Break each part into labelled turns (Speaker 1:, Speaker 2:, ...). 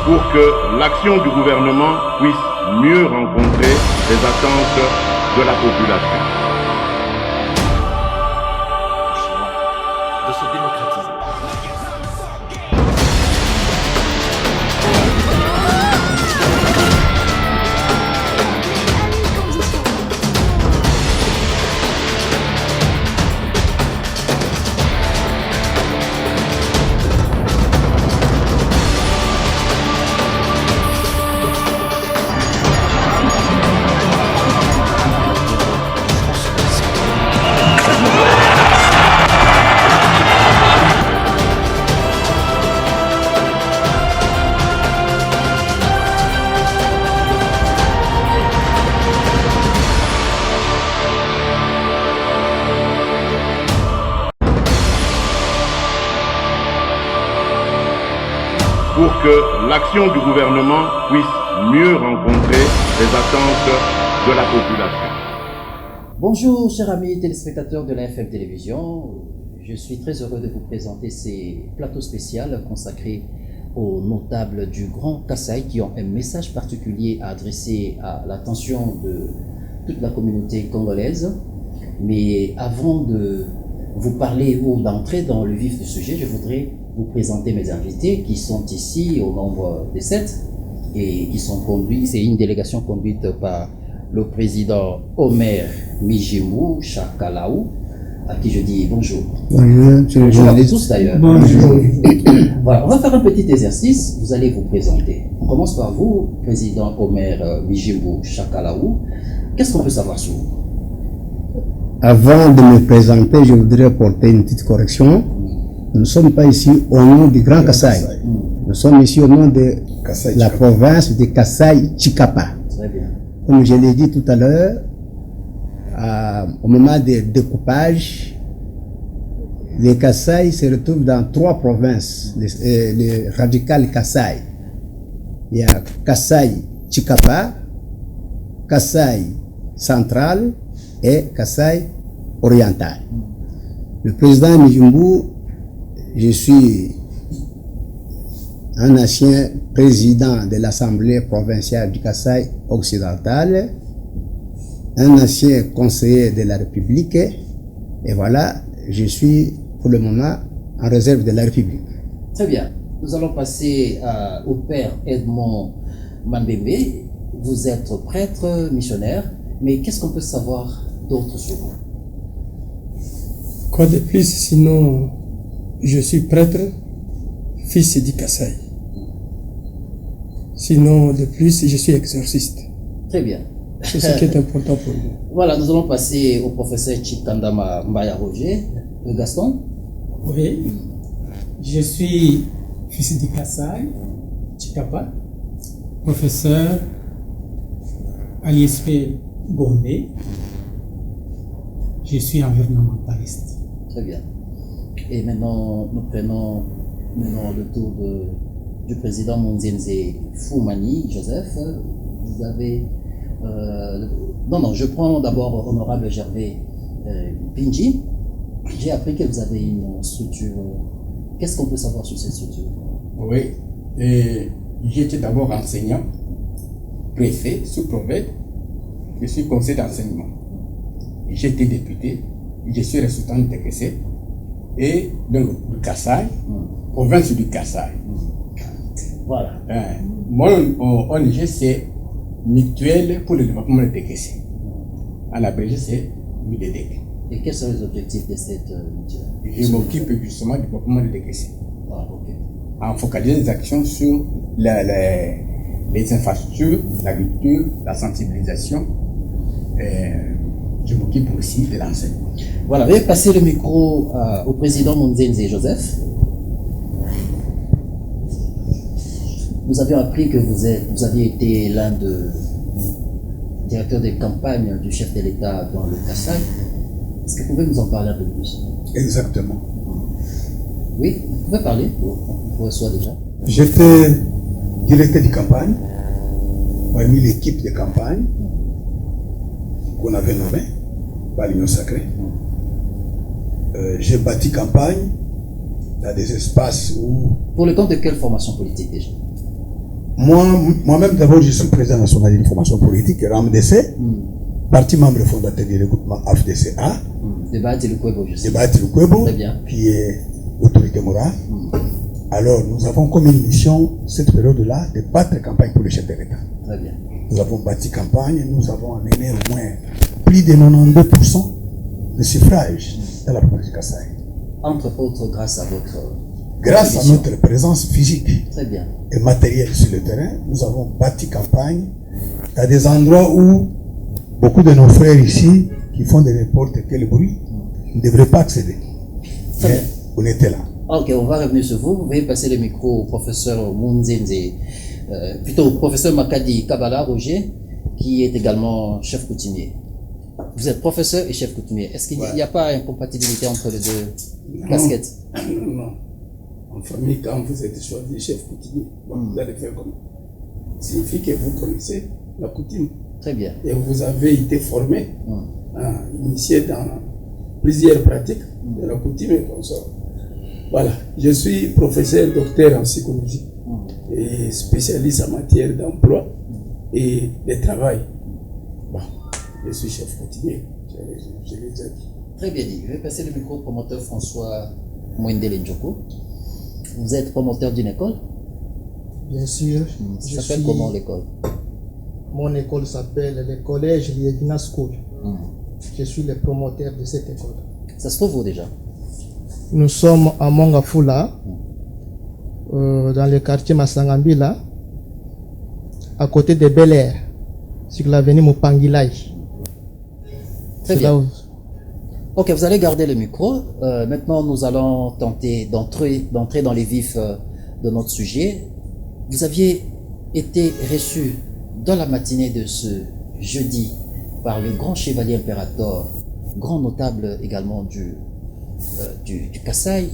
Speaker 1: pour que l'action du gouvernement puisse mieux rencontrer les attentes de la population.
Speaker 2: De se démocratiser.
Speaker 1: Pour que l'action du gouvernement puisse mieux rencontrer les attentes de la population.
Speaker 3: Bonjour chers amis téléspectateurs de l'AFM Télévision, je suis très heureux de vous présenter ces plateaux spéciaux consacrés aux notables du Grand Kasaï qui ont un message particulier à adresser à l'attention de toute la communauté congolaise. Mais avant de vous parler ou d'entrer dans le vif du sujet, je voudrais vous présenter mes invités qui sont ici au nombre de 7 et qui sont conduits. C'est une délégation conduite par le président Omer Mijimbu Chakalaou, à qui je dis bonjour.
Speaker 4: Bonjour
Speaker 3: à tous d'ailleurs.
Speaker 4: Bonjour.
Speaker 3: Voilà, on va faire un petit exercice, vous allez vous présenter. On commence par vous, président Omer Mijimbu Chakalaou. Qu'est-ce qu'on peut savoir sur vous?
Speaker 4: Avant de me présenter, je voudrais apporter une petite correction. Nous ne sommes pas ici au nom du Grand Kasaï. Nous sommes ici au nom de la province de Kasaï-Chikapa.
Speaker 3: Très bien.
Speaker 4: Comme je l'ai dit tout à l'heure, au moment du découpage, les Kasaï se retrouvent dans 3 provinces, les radicales Kasaï. Il y a Kasaï-Chikapa, Kasaï central et Kasaï oriental. Le président Mijimbu, je suis un ancien président de l'Assemblée provinciale du Kasaï occidental, un ancien conseiller de la République, et voilà, je suis pour le moment en réserve de la République.
Speaker 3: Très bien. Nous allons passer au père Edmond Mambembe. Vous êtes prêtre, missionnaire, mais qu'est-ce qu'on peut savoir d'autre sur vous?
Speaker 5: Quoi de plus, sinon je suis prêtre, fils du Kasaï. Sinon, de plus, je suis exorciste.
Speaker 3: Très bien.
Speaker 5: C'est ce qui est important pour nous.
Speaker 3: Voilà, nous allons passer au professeur Chikandama Mbaya Roger. Gaston?
Speaker 6: Oui, je suis fils du Kasaï, Chikapa, professeur à l'ISP Gombe. Je suis environnementaliste.
Speaker 3: Très bien. Et maintenant, nous prenons le tour du président Monzenze Foumani, Joseph. Vous avez... je prends d'abord honorable Gervais Pinji. J'ai appris que vous avez une structure. Qu'est-ce qu'on peut savoir sur cette structure?
Speaker 7: Oui, j'étais d'abord enseignant, préfet, sous-préfet. Je suis conseiller d'enseignement. J'étais député, je suis ressortant de Kessé et donc du Kasaï, province du Kasaï.
Speaker 3: Voilà.
Speaker 7: Mon ONG, c'est Mutuelle pour le développement de Kessé. À l'abrégé, c'est MUDEDEC.
Speaker 3: Et quels sont les objectifs de cette mutuelle?
Speaker 7: Je m'occupe justement du développement de Kessé.
Speaker 3: Ah, ok.
Speaker 7: En focalisant les actions sur les infrastructures, l'agriculture, la sensibilisation. Je m'occupe aussi de l'enseignement.
Speaker 3: Voilà, veuillez passer le micro au président Monzenze Joseph. Nous avions appris que vous aviez été l'un des directeurs de campagne du chef de l'État dans le Kasaï. Est-ce que vous pouvez nous en parler un peu plus?
Speaker 8: Exactement.
Speaker 3: Oui, vous pouvez parler, on vous reçoit déjà.
Speaker 8: J'étais directeur de campagne, parmi l'équipe de campagne qu'on avait nommée par l'Union Sacrée. J'ai bâti campagne dans des espaces où...
Speaker 3: Pour le compte de quelle formation politique déjà?
Speaker 8: Moi-même, d'abord, je suis président national de l'information politique, RAMDC, parti membre fondateur du regroupement AFDCA.
Speaker 3: Débat et le Kwebo, je sais.
Speaker 8: Débat et le Kwebo,
Speaker 3: Très bien.
Speaker 8: qui est autorité morale. Alors, nous avons comme une mission, cette période-là, de battre campagne pour le chef de l'État.
Speaker 3: Très bien.
Speaker 8: Nous avons bâti campagne, nous avons amené au moins plus de 92% de suffrage dans la province du Kasaï.
Speaker 3: Entre autres, grâce à votre...
Speaker 8: Grâce à notre présence physique
Speaker 3: Très bien.
Speaker 8: et matérielle sur le terrain, nous avons bâti campagne à des endroits où beaucoup de nos frères ici, qui font de n'importe quel bruit, ne devraient pas accéder.
Speaker 3: Très
Speaker 8: Mais
Speaker 3: bien.
Speaker 8: on était là.
Speaker 3: Ok, on va revenir sur vous. Vous pouvez passer le micro au professeur Mounzenze, plutôt au professeur Makadi Kabala Roger, qui est également chef coutumier. Vous êtes professeur et chef coutumier. Est-ce qu'il n'y a pas incompatibilité entre les deux casquettes?
Speaker 7: Non. En famille, quand vous êtes choisi chef coutumier, vous allez faire comment? Signifie que vous connaissez la coutume.
Speaker 3: Très bien.
Speaker 7: Et vous avez été formé, initié dans plusieurs pratiques de la coutume et consort. Voilà, je suis professeur docteur en psychologie et spécialiste en matière d'emploi et de travail. Bon, je suis chef coutumier, je l'ai déjà dit.
Speaker 3: Très bien dit. Je vais passer le micro au promoteur François Mwendele Njoko. Vous êtes promoteur d'une école?
Speaker 2: Bien sûr.
Speaker 3: Ça s'appelle comment l'école?
Speaker 2: Mon école s'appelle le collège Liegna School. Je suis le promoteur de cette école.
Speaker 3: Ça se trouve où déjà?
Speaker 2: Nous sommes à Mongafula, dans le quartier Masangambila, à côté de Bel Air, sur l'avenue Mupangilai.
Speaker 3: Très bien. Ok, vous allez garder le micro. Maintenant, nous allons tenter d'entrer dans les vifs de notre sujet. Vous aviez été reçu dans la matinée de ce jeudi par le grand chevalier impérator, grand notable également du Kasaï,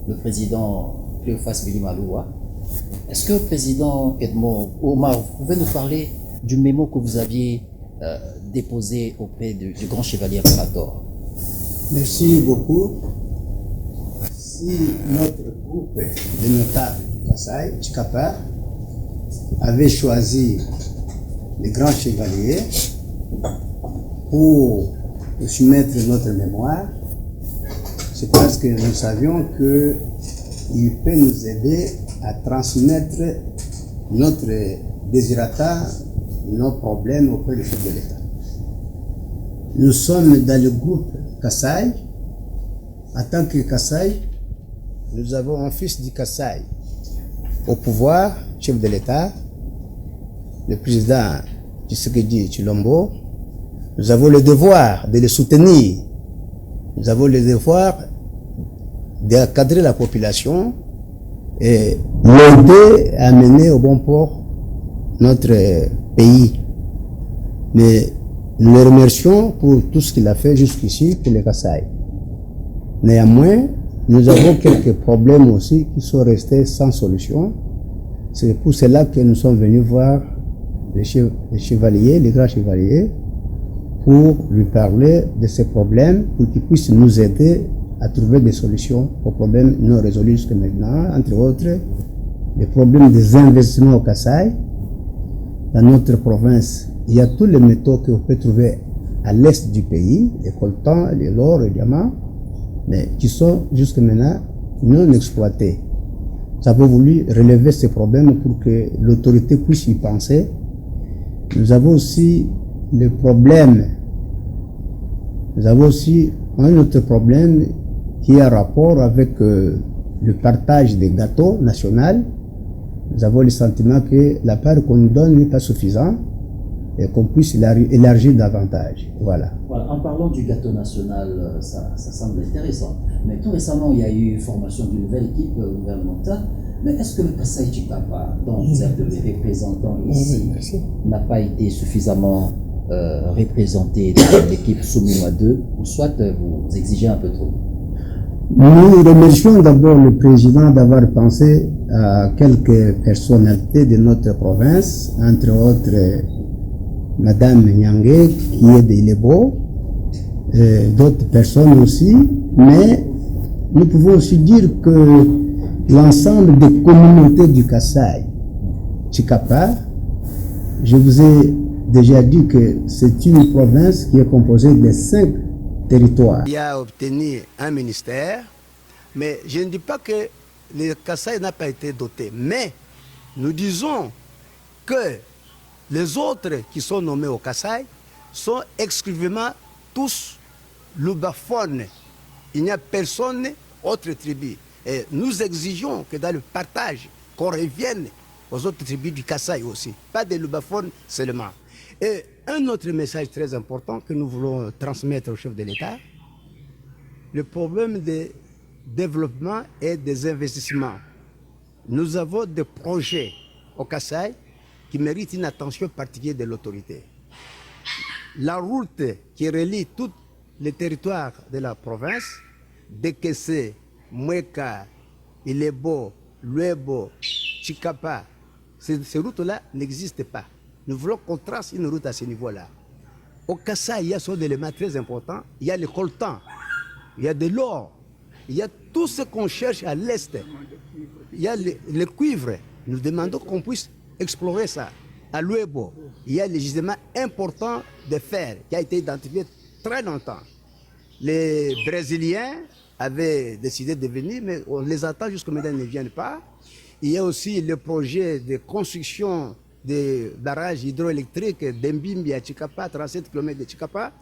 Speaker 3: le président Cléophas Bilimaloua. Est-ce que le président Edmond Omar, vous pouvez nous parler du mémo que vous aviez déposé auprès du grand chevalier impérator?
Speaker 4: Merci beaucoup. Si notre groupe de notables du Kasaï, Chikapa, avait choisi les grands chevaliers pour soumettre notre mémoire, c'est parce que nous savions qu'il peut nous aider à transmettre notre désirata, nos problèmes auprès du chef de l'État. Nous sommes dans le groupe Kasaï. En tant que Kasaï, nous avons un fils du Kasaï au pouvoir, chef de l'État, le président Tshisekedi Tshilombo. Nous avons le devoir de le soutenir. Nous avons le devoir d'encadrer la population et l'aider à mener au bon port notre pays. Mais nous le remercions pour tout ce qu'il a fait jusqu'ici pour les Kasaï. Néanmoins, nous avons quelques problèmes aussi qui sont restés sans solution. C'est pour cela que nous sommes venus voir les chevaliers, les grands chevaliers, pour lui parler de ces problèmes, pour qu'ils puissent nous aider à trouver des solutions aux problèmes non résolus jusqu'à maintenant, entre autres, les problèmes des investissements au Kasaï. Dans notre province, il y a tous les métaux que vous pouvez trouver à l'est du pays, les coltans, l'or, les diamants, mais qui sont jusqu'à maintenant non exploités. Nous avons voulu relever ces problèmes pour que l'autorité puisse y penser. Nous avons aussi le problème, nous avons aussi un autre problème qui a rapport avec le partage des gâteaux nationaux. Nous avons le sentiment que la part qu'on nous donne n'est pas suffisante et qu'on puisse élargir davantage. Voilà.
Speaker 3: Voilà. En parlant du gâteau national, ça semble intéressant. Mais tout récemment, il y a eu formation d'une nouvelle équipe gouvernementale. Mais est-ce que le Kasaï Chikapa, dont vous êtes le représentant ici, n'a pas été suffisamment représenté dans l'équipe Soumima 2, ou soit vous exigez un peu trop?
Speaker 4: Nous remercions d'abord le président d'avoir pensé à quelques personnalités de notre province, entre autres Madame Nyangé, qui est de Ilebo, d'autres personnes aussi, mais nous pouvons aussi dire que l'ensemble des communautés du Kasaï, Chikapa. Je vous ai déjà dit que c'est une province qui est composée de 5 territoires. Il a obtenu un ministère, mais je ne dis pas que le Kasaï n'a pas été doté, mais nous disons que les autres qui sont nommés au Kasaï sont exclusivement tous lubaphones. Il n'y a personne autre tribu. Et nous exigeons que dans le partage, qu'on revienne aux autres tribus du Kasaï aussi, pas des lubaphones seulement. Et un autre message très important que nous voulons transmettre au chef de l'État, le problème des développement et des investissements. Nous avons des projets au Kasaï qui méritent une attention particulière de l'autorité. La route qui relie tous les territoires de la province, Dekese, Mweka, Ilebo, Luebo, Chikapa, ces routes-là n'existent pas. Nous voulons qu'on trace une route à ce niveau-là. Au Kasaï, il y a son élément très important, il y a le coltan, il y a de l'or, il y a tout ce qu'on cherche à l'est. Il y a le cuivre. Nous demandons qu'on puisse explorer ça. À Luebo, il y a le gisement important de fer qui a été identifié très longtemps. Les Brésiliens avaient décidé de venir, mais on les attend jusqu'à maintenant, ils ne viennent pas. Il y a aussi le projet de construction des barrages hydroélectriques d'Embimbi à Chikapa, 37 km de Chikapa.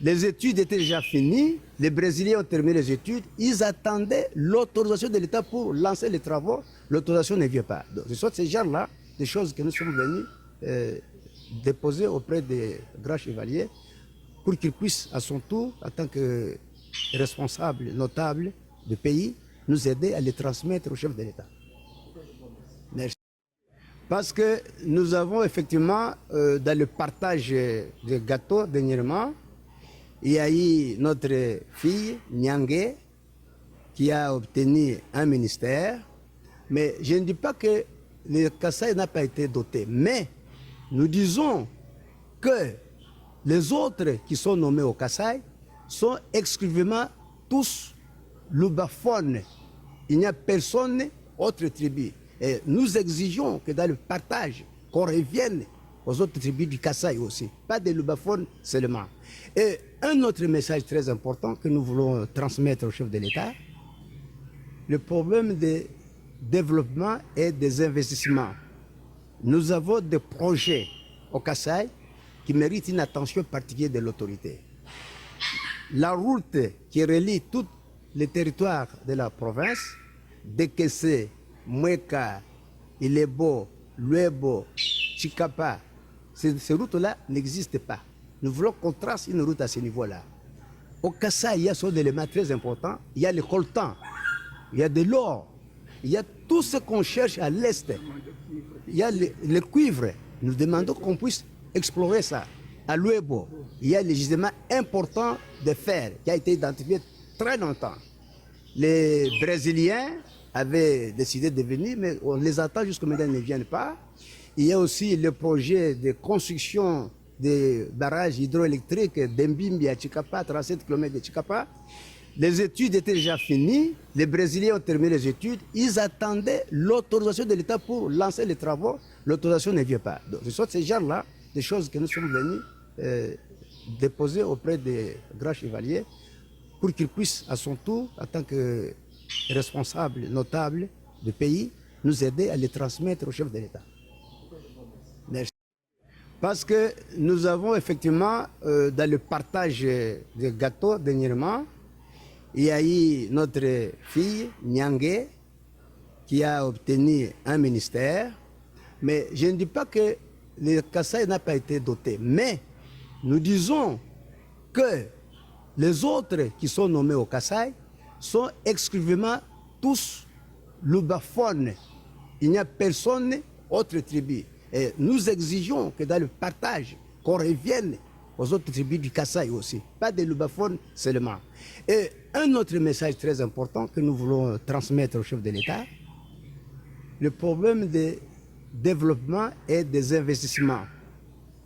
Speaker 4: Les études étaient déjà finies, les Brésiliens ont terminé les études, ils attendaient l'autorisation de l'État pour lancer les travaux, l'autorisation ne vient pas. Donc, ce sont ces genres-là, des choses que nous sommes venus déposer auprès des grands chevaliers pour qu'ils puissent à son tour, en tant que responsables notables du pays, nous aider à les transmettre au chef de l'État. Merci. Parce que nous avons effectivement, dans le partage des gâteaux dernièrement, il y a eu notre fille, Nyangé, qui a obtenu un ministère. Mais je ne dis pas que le Kasaï n'a pas été doté. Mais nous disons que les autres qui sont nommés au Kasaï sont exclusivement tous lubaphones. Il n'y a personne autre tribu. Et nous exigeons que dans le partage, qu'on revienne aux autres tribus du Kasaï aussi, pas des lubaphones seulement. Et un autre message très important que nous voulons transmettre au chef de l'État, le problème des développement et des investissements. Nous avons des projets au Kasaï qui méritent une attention particulière de l'autorité. La route qui relie tous les territoires de la province, Dekese, Mweka, Ilebo, Luebo, Chikapa, ces routes-là n'existent pas. Nous voulons qu'on trace une route à ce niveau-là. Au Kasaï, il y a son élément très important, il y a le coltan, il y a de l'or, il y a tout ce qu'on cherche à l'est. Il y a le cuivre. Nous demandons qu'on puisse explorer ça. À Luebo, il y a le gisement important de fer qui a été identifié très longtemps. Les Brésiliens avaient décidé de venir, mais on les attend jusqu'à maintenant, ils ne viennent pas. Il y a aussi le projet de construction des barrages hydroélectriques d'Embimbi à Chikapa, 37 km de Chikapa. Les études étaient déjà finies, les Brésiliens ont terminé les études, ils attendaient l'autorisation de l'État pour lancer les travaux, l'autorisation ne vient pas. Donc, ce sont ces genres-là, des choses que nous sommes venus déposer auprès des grands chevaliers pour qu'ils puissent à son tour, en tant que responsables notables du pays, nous aider à les transmettre au chef de l'État. Merci. Parce que nous avons effectivement, dans le partage des gâteaux dernièrement, il y a eu notre fille, Nyangé, qui a obtenu un ministère. Mais je ne dis pas que le Kasaï n'a pas été doté. Mais nous disons que les autres qui sont nommés au Kasaï sont exclusivement tous lubaphones. Il n'y a personne autre tribu. Et nous exigeons que dans le partage, qu'on revienne aux autres tribus du Kasaï aussi, pas des lubaphones seulement. Et un autre message très important que nous voulons transmettre au chef de l'État, le problème des développement et des investissements.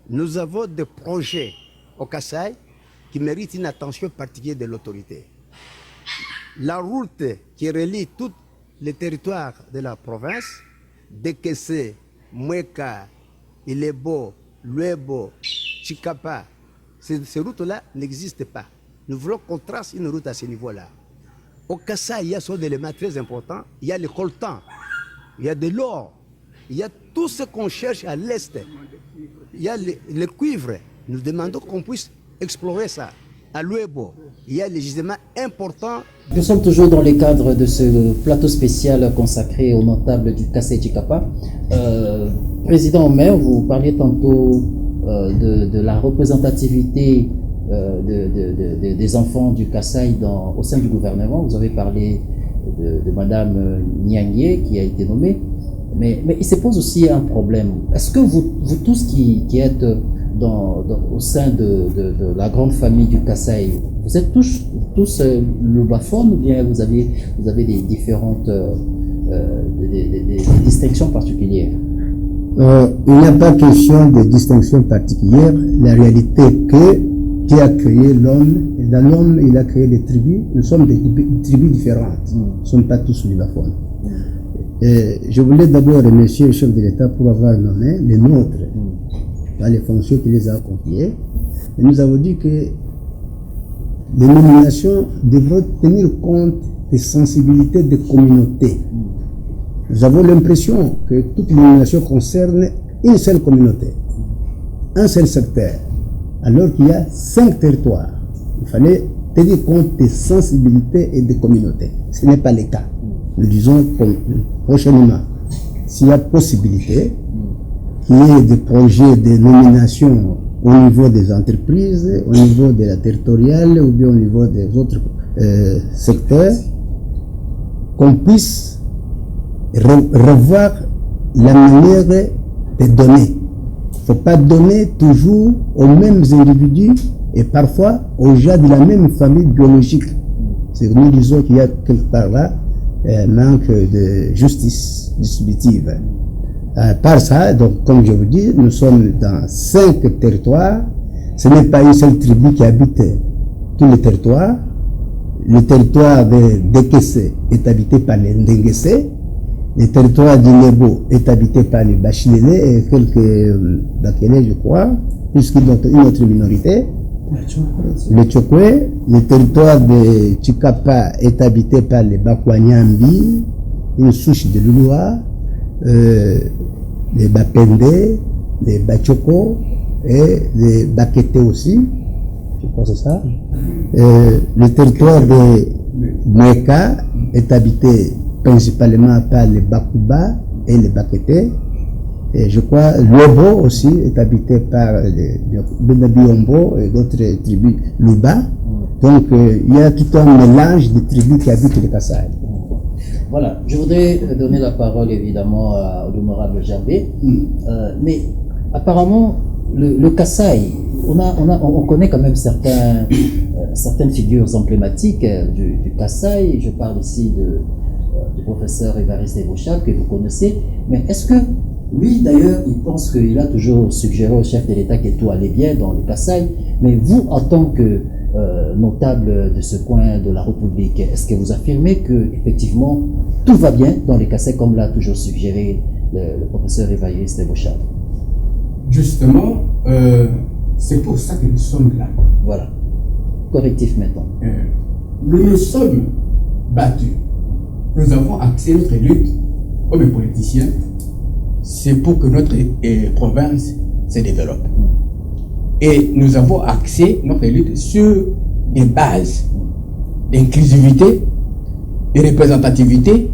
Speaker 4: Nous avons des projets au Kasaï qui méritent une attention particulière de l'autorité. La route qui relie tous les territoires de la province, Dekese, Mweka, Ilebo, Luebo, Chikapa, ces routes-là n'existent pas. Nous voulons qu'on trace une route à ce niveau-là. Au Kasaï, il y a son élément très important. Il y a le coltan, il y a de l'or, il y a tout ce qu'on cherche à l'est. Il y a le cuivre. Nous demandons qu'on puisse explorer ça. À Luebo, il y a des gisements importants.
Speaker 3: Nous sommes toujours dans le cadre de ce plateau spécial consacré aux notables du Kasaï Chikapa. Président Omer, vous parliez tantôt de la représentativité des enfants du Kasaï au sein du gouvernement. Vous avez parlé de Madame Niangé qui a été nommée. Mais il se pose aussi un problème. Est-ce que vous tous qui êtes au sein de la grande famille du Kasaï, vous êtes tous lubaphones ou bien vous avez des différentes des distinctions particulières?
Speaker 4: Il n'y a pas question de distinction particulière. La réalité est que Dieu a créé l'homme, et dans l'homme, il a créé des tribus. Nous sommes des tribus différentes. Nous ne sommes pas tous lubaphones. Je voulais d'abord remercier le chef de l'État pour avoir nommé les nôtres dans les fonctions qu'il les a confiées. Et nous avons dit que les nominations devront tenir compte des sensibilités des communautés. Nous avons l'impression que toutes les nominations concernent une seule communauté, un seul secteur, alors qu'il y a 5 territoires. Il fallait tenir compte des sensibilités et des communautés. Ce n'est pas le cas. Nous disons prochainement, s'il y a possibilité qu'il y ait des projets de nomination au niveau des entreprises, au niveau de la territoriale ou bien au niveau des autres secteurs, qu'on puisse revoir la manière de donner. Il ne faut pas donner toujours aux mêmes individus et parfois aux gens de la même famille biologique. C'est que nous disons qu'il y a quelque part là manque de justice distributive. Par ça, donc, comme je vous dis, nous sommes dans 5 territoires. Ce n'est pas une seule tribu qui habite tous les territoires. Le territoire de Dekese est habité par les Ndengese. Le territoire du Nebo est habité par les Bachilele et quelques Bakele, je crois, puisqu'ils ont une autre minorité. Le Tchokwe, le territoire de Chikapa est habité par les Bakwanyambi, une souche de Lulua, les Bapende, les Bachoko et les Bakete aussi, je crois que c'est ça. Le territoire de Mweka est habité principalement par les Bakuba et les Bakete. Et je crois Lobo aussi est habité par les Benabiombo et d'autres tribus Luba. Donc il y a tout un mélange de tribus qui habitent le Kasaï.
Speaker 3: Voilà, je voudrais donner la parole évidemment à l'honorable Jabé. Mais apparemment, le Kasaï, on connaît quand même certaines figures emblématiques du Kasaï. Je parle ici du professeur Évariste Ebochab que vous connaissez. Mais est-ce que lui, d'ailleurs, il pense qu'il a toujours suggéré au chef de l'État que tout allait bien dans le Kasaï, mais vous, en tant que notable de ce coin de la République, est-ce que vous affirmez que effectivement tout va bien dans le Kasaï, comme l'a toujours suggéré le professeur Évariste Ebochab?
Speaker 7: Justement, c'est pour ça que nous sommes là.
Speaker 3: Voilà. Correctif maintenant.
Speaker 7: Nous nous sommes battus. Nous avons axé notre lutte comme politiciens. C'est pour que notre province se développe. Et nous avons axé notre lutte sur des bases d'inclusivité, de représentativité,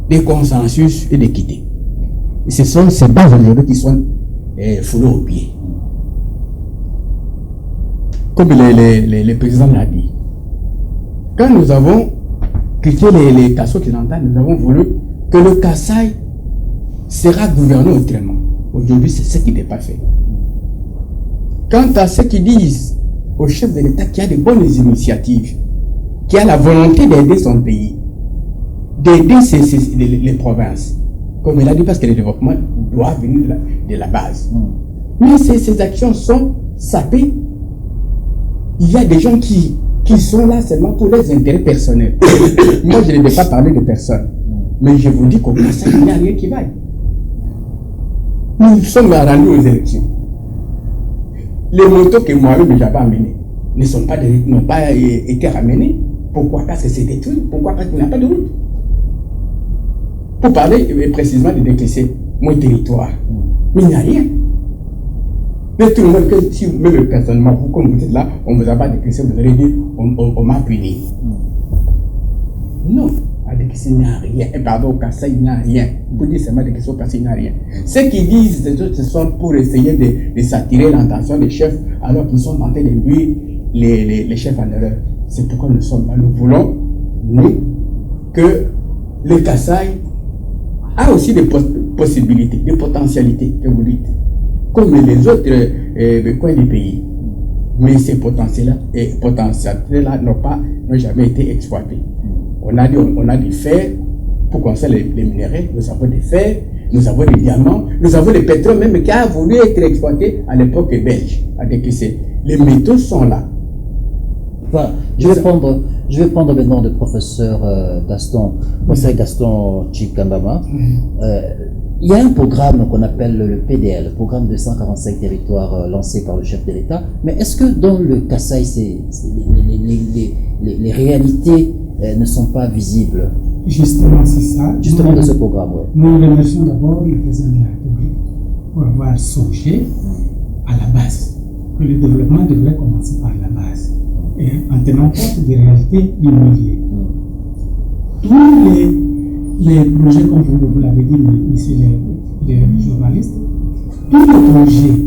Speaker 7: de consensus et d'équité. Et ce sont ces bases aujourd'hui qui sont foulées aux pieds. Comme le président l'a dit, quand nous avons critiqué les Kasso occidentales, nous avons voulu que le Kasaï sera gouverné autrement. Aujourd'hui, c'est ce qui n'est pas fait. Quant à ceux qui disent au chef de l'État qu'il y a de bonnes initiatives, qu'il a la volonté d'aider son pays, d'aider les provinces, comme il a dit, parce que le développement doit venir de la base. Mais ces actions sont sapées. Il y a des gens qui sont là seulement pour les intérêts personnels. Moi, je ne vais pas parler de personnes, mais je vous dis qu'au Kasaï, il n'y a rien qui vaille. Nous sommes rendus aux élections. Les motos que moi-même j'avais amenés n'ont pas été ramenés. Pourquoi? Parce que c'est détruit. Pourquoi? Parce qu'il n'y a pas de route. Pour parler précisément de décaisser mon territoire. Mais il n'y a rien. Mais tout le monde, si même personnellement, vous, comme vous êtes là, on ne vous a pas décaissé, vous allez dire, on m'a puni. Non, à décaisser, il n'y a rien. Et pardon, au Kassai, il n'y a rien. Vous dites seulement décaisser au Kassai, il n'y a rien. Ceux qui disent ce sont pour essayer de s'attirer l'attention des chefs, alors qu'ils sont en train d'induire les chefs en erreur. C'est pourquoi nous sommes là. Nous voulons, nous, que le Kassai a aussi des possibilités, des potentialités, que vous dites, comme les autres coins du pays. Mais ces potentialités-là n'ont jamais été exploitées. On a du fer pour construire les minéraux, nous avons des fers, nous avons des diamants, nous avons des pétroles même qui a voulu être exploité à l'époque belge. Les métaux sont là.
Speaker 3: Voilà. Je vais prendre maintenant le professeur Gaston Chikambama. Il y a un programme qu'on appelle le PDL, le programme de 145 territoires lancé par le chef de l'État. Mais est-ce que dans le Kassai, les réalités ne sont pas visibles?
Speaker 6: Justement, c'est ça.
Speaker 3: Justement de ce programme, oui.
Speaker 6: Nous remercions d'abord le président de la République pour avoir songé à la base, que le développement devrait commencer par la base, et en tenant compte des réalités du milieu. Tous les projets, comme vous l'avez dit, monsieur les journalistes, tous les projets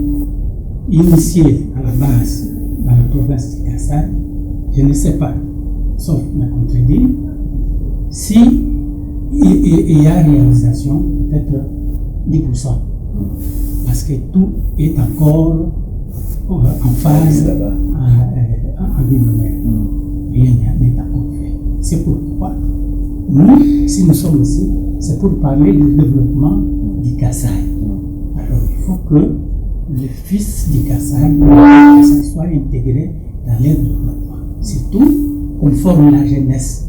Speaker 6: initiés à la base dans la province de Kassai, je ne sais pas, sauf me contredire, si il y a réalisation, peut-être 10%. Parce que tout est encore en phase embryonnaire. Rien n'est encore fait. C'est pourquoi nous, si nous sommes ici, c'est pour parler du développement du Kassai. Alors il faut que les fils du Kassai soient intégrés dans leur développement. Surtout qu'on forme la jeunesse,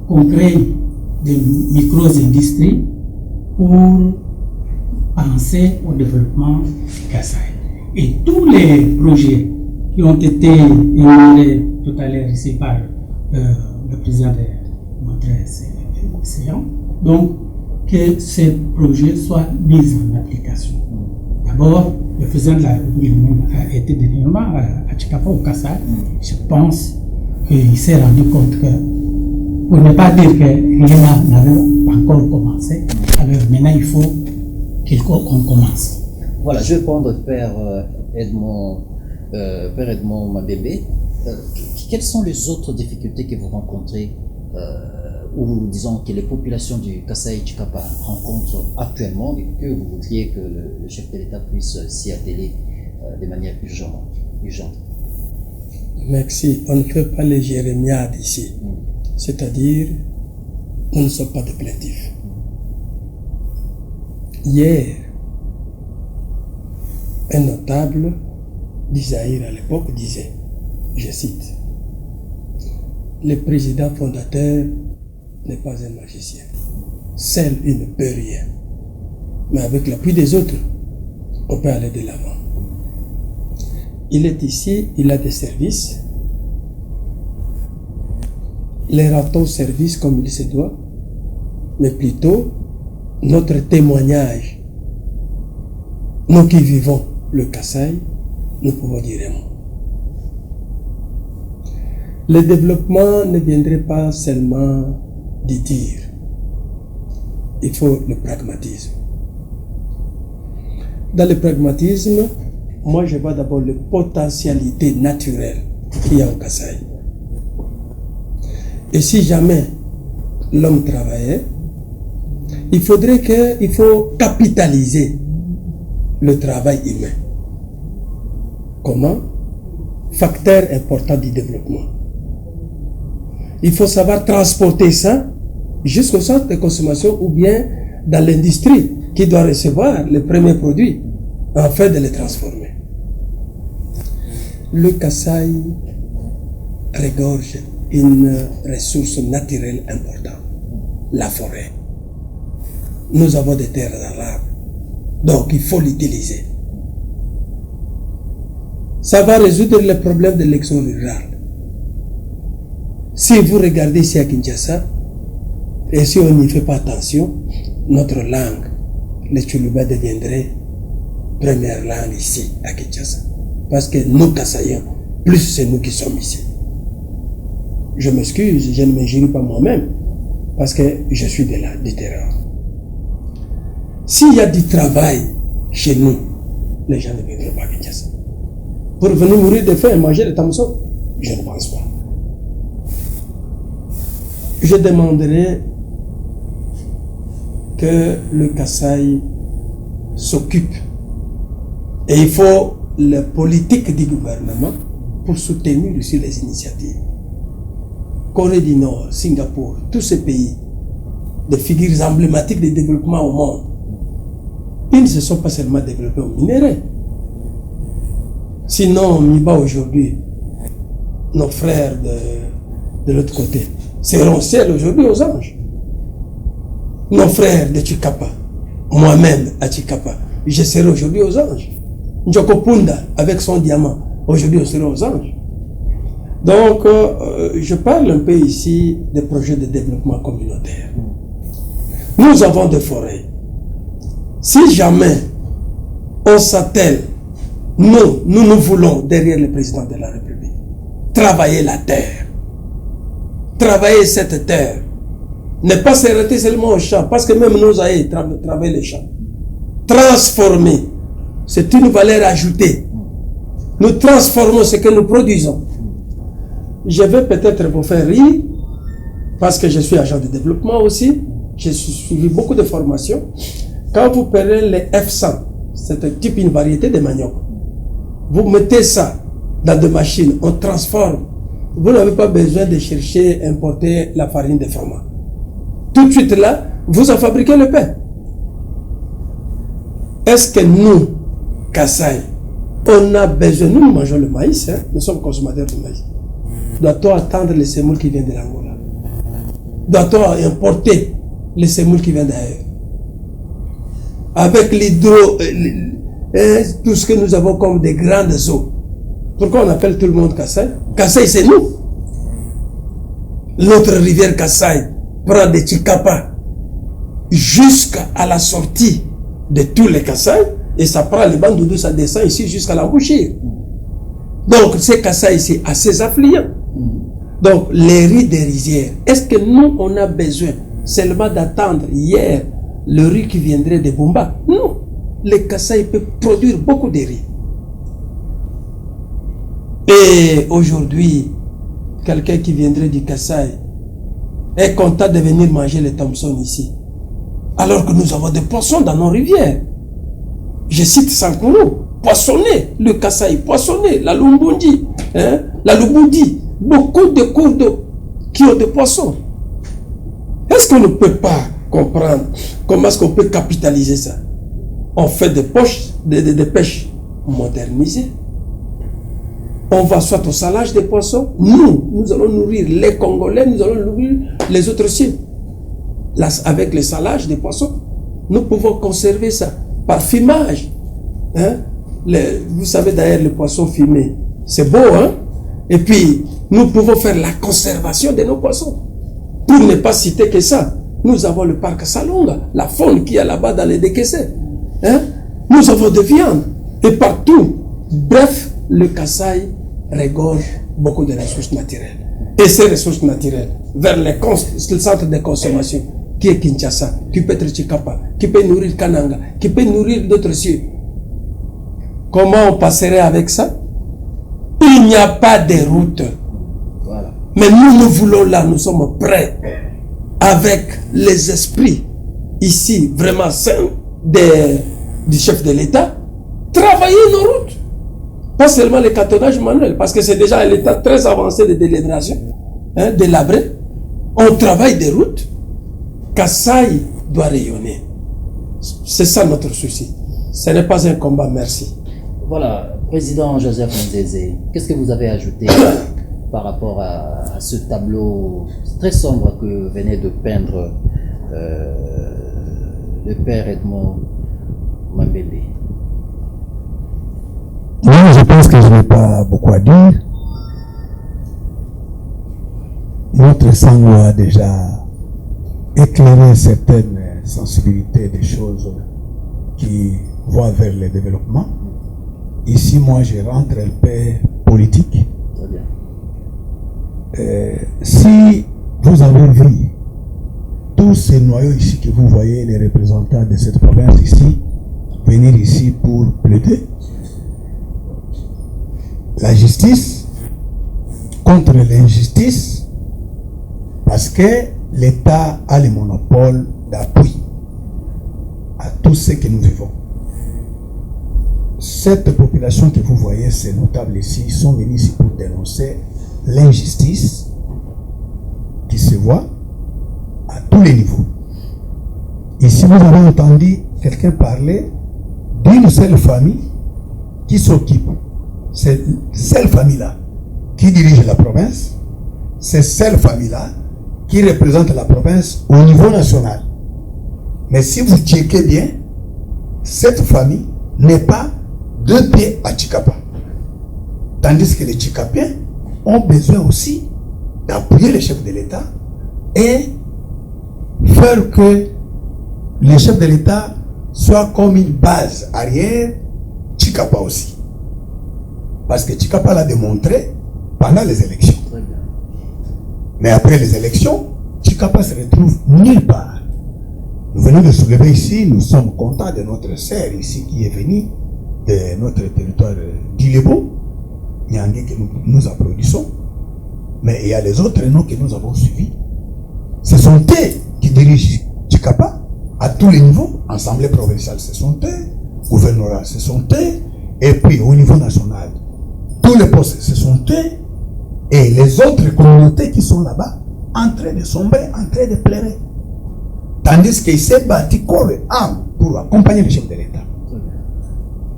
Speaker 6: qu'on crée des micro-industries pour penser au développement du Kassai. Et tous les projets qui ont été énumérés tout à l'heure ici par le président de notre séance, donc que ces projets soient mis en application. D'abord, le président de la République a été dernièrement à Chikapa au Kassai. Je pense qu'il s'est rendu compte que, pour ne pas dire que rien n'avait encore commencé, alors maintenant il faut qu'on commence.
Speaker 3: Voilà, je vais prendre Père Edmond Mabébé. Quelles sont les autres difficultés que vous rencontrez ou disons que les populations du Kassai Chikapa rencontrent actuellement et que vous voudriez que le chef de l'État puisse s'y atteler de manière urgente?
Speaker 5: Merci. On ne fait pas les jérémiades ici. C'est-à-dire, nous ne sommes pas des plaintifs. Hier, un notable d'Isaïr à l'époque disait, je cite, le président fondateur n'est pas un magicien. Seul, il ne peut rien. Mais avec l'appui des autres, on peut aller de l'avant. Il est ici, il a des services. Les rend service comme il se doit, mais plutôt notre témoignage. Nous qui vivons le Kassai, nous pouvons dire un mot. Le développement ne viendrait pas seulement du dire. Il faut le pragmatisme. Dans le pragmatisme, moi je vois d'abord les potentialités naturelles qu'il y a au Kassai. Et si jamais l'homme travaillait, il faut capitaliser le travail humain. Comment? Facteur important du développement. Il faut savoir transporter ça jusqu'au centre de consommation ou bien dans l'industrie qui doit recevoir les premiers produits afin de les transformer. Le Kassai regorge une ressource naturelle importante, la forêt. Nous avons des terres arables, Donc il faut l'utiliser. Ça va résoudre le problème de l'exode rural. Si vous regardez ici à Kinshasa, et si on n'y fait pas attention, notre langue, le Tchoulouba, deviendrait première langue ici à Kinshasa. Parce que nous, Kassaïens, plus c'est nous qui sommes ici. Je m'excuse, je ne m'injurie pas moi-même, parce que je suis de là, du terrain. S'il y a du travail chez nous, les gens ne viendront pas à Kinshasa. Pour venir mourir de faim et manger le tamson, je ne pense pas. Je demanderai que le Kasaï s'occupe. Et il faut la politique du gouvernement pour soutenir aussi les initiatives. Corée du Nord, Singapour, tous ces pays, des figures emblématiques de développement au monde, ils ne se sont pas seulement développés au minerai. Sinon, on y va aujourd'hui, nos frères de l'autre côté seront ciel aujourd'hui aux anges. Nos frères de Chikapa, moi-même à Chikapa, je serai aujourd'hui aux anges. Njokopunda avec son diamant, aujourd'hui on sera aux anges. Donc, je parle un peu ici des projets de développement communautaire. Nous avons des forêts. Si jamais on s'attelle, nous voulons, derrière le président de la République, travailler la terre. Travailler cette terre. Ne pas s'arrêter seulement au champ, parce que même nous allons travailler les champs. Transformer, c'est une valeur ajoutée. Nous transformons ce que nous produisons. Je vais peut-être vous faire rire, parce que je suis agent de développement aussi. J'ai suivi beaucoup de formations. Quand vous prenez les F100, c'est un type, une variété de manioc. Vous mettez ça dans des machines, on transforme. Vous n'avez pas besoin de chercher, importer la farine de fromage. Tout de suite là, vous en fabriquez le pain. Est-ce que nous, Kasaï, on a besoin, nous mangeons le maïs, hein? Nous sommes consommateurs de maïs. Doit-on attendre les semoule qui viennent de l'Angola? Doit-on importer les semoule qui viennent d'ailleurs? Avec tout ce que nous avons comme des grandes eaux. Pourquoi on appelle tout le monde Kasaï? Kasaï, c'est nous. L'autre rivière Kasaï prend de Chikapa jusqu'à la sortie de tous les Kasaï et ça prend le Bandoudu, ça descend ici jusqu'à l'embouchure. Donc, ces Kasaï, c'est assez affluent. Donc, les riz des rizières, est-ce que nous, on a besoin seulement d'attendre hier le riz qui viendrait de Bumba? Non. Les Kasaï peuvent produire beaucoup de riz. Et aujourd'hui, quelqu'un qui viendrait du Kasaï est content de venir manger les Thompson ici. Alors que nous avons des poissons dans nos rivières. Je cite Sankuru, poissonné, le Kasaï, poissonné, la Lumbundi, hein, la Lubudi, beaucoup de cours d'eau qui ont des poissons. Est-ce qu'on ne peut pas comprendre comment est-ce qu'on peut capitaliser ça? On fait des pêches modernisées. On va soit au salage des poissons. Nous allons nourrir les Congolais, nous allons nourrir les autres cieux. Avec le salage des poissons, nous pouvons conserver ça par fumage. Hein? Vous savez d'ailleurs, le poisson fumé, c'est beau, hein? Et puis, nous pouvons faire la conservation de nos poissons. Pour ne pas citer que ça, nous avons le parc Salonga, la faune qui est là-bas dans les décaissés. Hein? Nous avons de viande. Et partout, bref, le Kasaï regorge beaucoup de ressources naturelles. Et ces ressources naturelles, vers le centre de consommation, qui est Kinshasa, qui peut être Chikapa, qui peut nourrir Kananga, qui peut nourrir d'autres cieux. Comment on passerait avec ça? Il n'y a pas de route. Voilà. Mais nous voulons là, nous sommes prêts, avec les esprits, ici, vraiment saints du chef de l'État, travailler nos routes. Pas seulement le cantonage manuel, parce que c'est déjà un état très avancé de délibération, hein, délabré. On travaille des routes. Kasaï doit rayonner. C'est ça notre souci. Ce n'est pas un combat, merci.
Speaker 3: Voilà, Président Joseph Nzeze, qu'est-ce que vous avez ajouté par rapport à ce tableau très sombre que venait de peindre le père Edmond Mambele.
Speaker 8: Moi, je pense que je n'ai pas beaucoup à dire. Notre sang a déjà éclairé certaines sensibilités des choses qui vont vers le développement. Ici, moi, je rentre un peu politique.
Speaker 3: Très bien.
Speaker 8: Si vous avez vu tous ces noyaux ici que vous voyez, les représentants de cette province ici, venir ici pour plaider la justice contre l'injustice, parce que l'État a le monopole d'appui à tout ce que nous vivons. Cette population que vous voyez, ces notables ici, sont venus ici pour dénoncer l'injustice qui se voit à tous les niveaux. Ici, vous avez entendu quelqu'un parler d'une seule famille qui s'occupe. C'est cette famille-là qui dirige la province. C'est cette famille-là qui représente la province au niveau national. Mais si vous checkez bien, cette famille n'est pas deux pieds à Chikapa. Tandis que les Chikapiens ont besoin aussi d'appuyer les chefs de l'État et faire que les chefs de l'État soient comme une base arrière, Chikapa aussi. Parce que Chikapa l'a démontré pendant les élections. Mais après les élections, Chikapa se retrouve nulle part. Nous venons de soulever ici, nous sommes contents de notre sœur ici qui est venue de notre territoire d'Ilebo, Nyangé, que nous applaudissons. Mais il y a les autres noms que nous avons suivis. Ce sont eux qui dirigent Chikapa à tous les niveaux. Assemblée provinciale, ce sont eux. Gouvernorat, ce sont eux. Et puis au niveau national, tous les postes, ce sont eux. Et les autres communautés qui sont là-bas, en train de sombrer, en train de pleurer. Tandis qu'ils s'est battu corps et âme pour accompagner les chefs de l'État.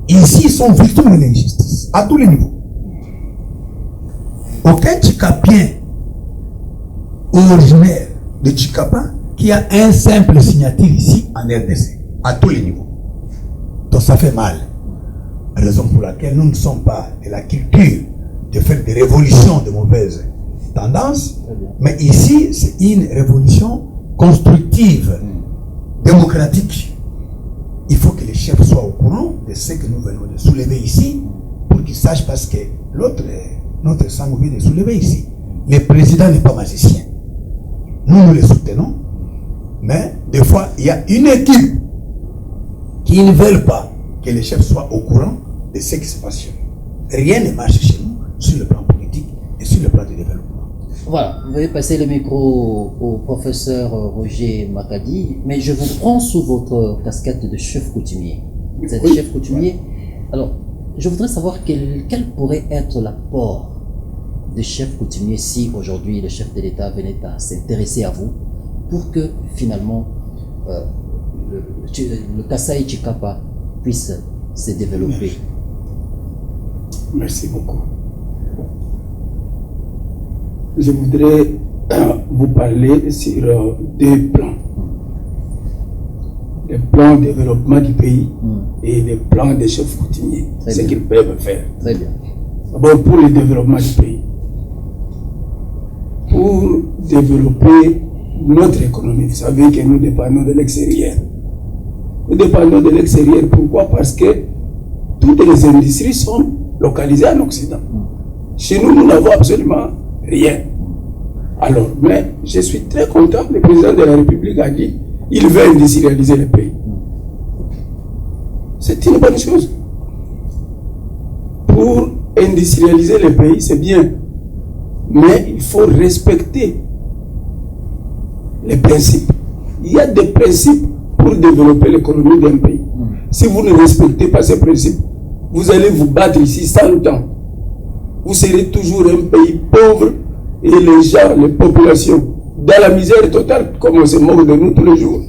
Speaker 8: Ici, ils sont victimes de l'injustice, à tous les niveaux. Aucun Chikapien originaire de Chikapa qui a un simple signature ici en RDC, à tous les niveaux. Donc ça fait mal. Raison pour laquelle nous ne sommes pas de la culture de faire des révolutions de mauvaises tendances, mais ici, c'est une révolution constructive, démocratique. Il faut que les chefs soient au courant de ce que nous venons de soulever ici, pour qu'ils sachent, parce que notre sang vient de soulever ici. Le président n'est pas magicien. Nous le soutenons, mais des fois, il y a une équipe qui ne veut pas que les chefs soient au courant de ce qui se passe chez nous. Rien ne marche chez nous sur le plan politique et sur le plan du développement.
Speaker 3: Voilà, vous allez passer le micro au professeur Roger Makadi, mais je vous prends sous votre casquette de chef coutumier. Vous êtes chef coutumier. Alors, je voudrais savoir quel pourrait être l'apport de chef coutumier si aujourd'hui le chef de l'État venait à s'intéresser à vous pour que finalement le Kasaï Chikapa puisse se développer.
Speaker 5: Merci beaucoup. Je voudrais vous parler sur deux plans. Le plan de développement du pays et le plan des chefs coutumiers, ce qu'ils peuvent faire.
Speaker 3: Très bien.
Speaker 5: D'abord, pour le développement du pays. Pour développer notre économie, vous savez que nous dépendons de l'extérieur. Nous dépendons de l'extérieur, pourquoi? Parce que toutes les industries sont localisées en Occident. Chez nous, nous n'avons absolument rien. Alors, mais je suis très content, le président de la République a dit il veut industrialiser le pays. C'est une bonne chose. Pour industrialiser le pays, c'est bien. Mais il faut respecter les principes. Il y a des principes pour développer l'économie d'un pays. Si vous ne respectez pas ces principes, vous allez vous battre ici 100 ans. Vous serez toujours un pays pauvre et les gens, les populations, dans la misère totale, comme on se moque de nous tous les jours.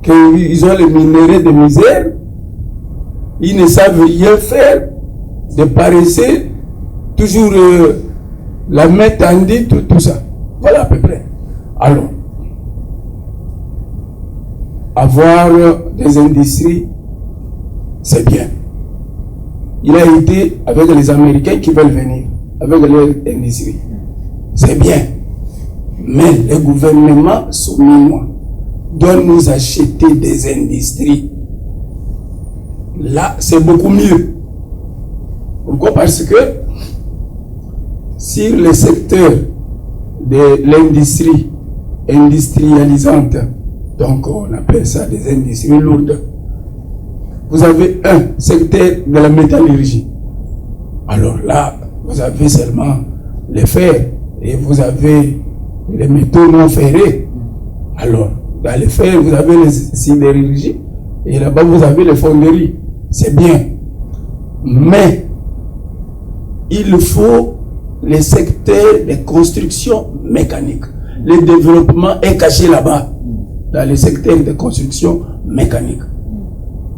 Speaker 5: Qu'ils ont les minéraux de misère, ils ne savent rien faire, de paresseux, toujours la main tendue, tout ça. Voilà à peu près. Alors, avoir des industries c'est bien. Il a été avec les Américains qui veulent venir, avec leur industrie. C'est bien. Mais le gouvernement souverain doit nous acheter des industries. Là, c'est beaucoup mieux. Pourquoi? Parce que sur le secteur de l'industrie industrialisante, donc on appelle ça des industries lourdes, vous avez un secteur de la métallurgie. Alors là, vous avez seulement les fers et vous avez les métaux non ferrés. Alors, dans les fers, vous avez les sidérurgies et là-bas, vous avez les fonderies. C'est bien. Mais il faut les secteurs de construction mécanique. Le développement est caché là-bas, dans les secteurs de construction mécanique.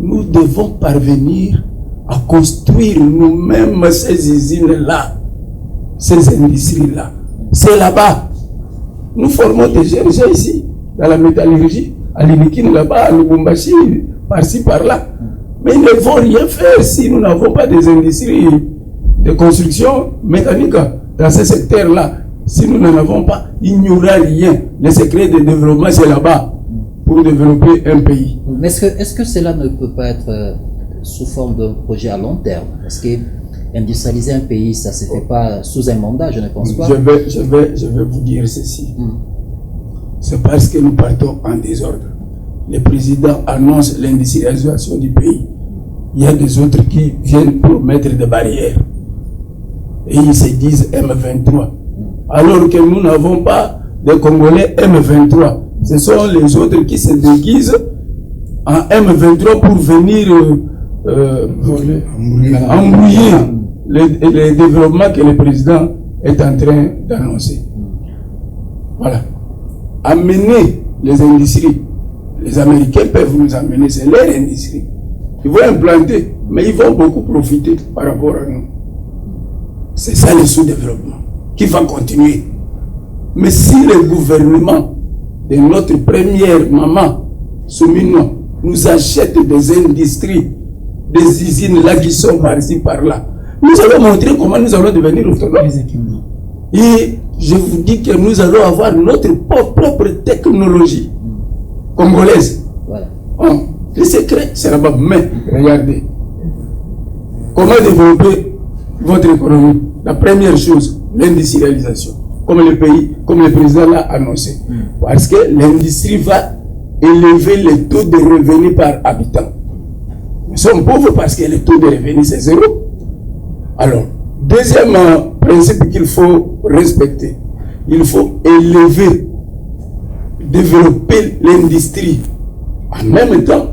Speaker 5: Nous devons parvenir à construire nous-mêmes ces usines-là, ces industries-là. C'est là-bas. Nous formons des jeunes gens ici, dans la métallurgie, à l'Inikine là-bas, à Lubumbashi, par-ci, par-là. Mais ils ne vont rien faire si nous n'avons pas des industries de construction mécanique dans ce secteur-là. Si nous n'en avons pas, il n'y aura rien. Le secret de développement, c'est là-bas, pour développer un pays.
Speaker 3: Mais est-ce que cela ne peut pas être sous forme de projet à long terme? Parce que industrialiser un pays, ça ne se fait pas sous un mandat, je ne pense pas.
Speaker 5: Je vais vous dire ceci. C'est parce que nous partons en désordre. Le président annonce l'industrialisation du pays. Il y a des autres qui viennent pour mettre des barrières. Et ils se disent M23. Alors que nous n'avons pas de Congolais M23. Ce sont les autres qui se déguisent en M23 pour venir embrouiller le développement que le président est en train d'annoncer. Voilà. Amener les industries. Les Américains peuvent nous amener, c'est leur industrie. Ils vont implanter, mais ils vont beaucoup profiter par rapport à nous. C'est ça le sous-développement qui va continuer. Mais si le gouvernement de notre première maman, Soumino, nous achète des industries, des usines là qui sont par-ci, par-là, nous allons montrer comment nous allons devenir autonomes. Et je vous dis que nous allons avoir notre propre technologie congolaise.
Speaker 3: Voilà.
Speaker 5: Le secret, c'est là-bas. Mais regardez, comment développer votre économie? La première chose, l'industrialisation. Comme le président l'a annoncé. Parce que l'industrie va élever le taux de revenus par habitant. Nous sommes pauvres parce que le taux de revenus c'est zéro. Alors, deuxième principe qu'il faut respecter, il faut élever, développer l'industrie. En même temps,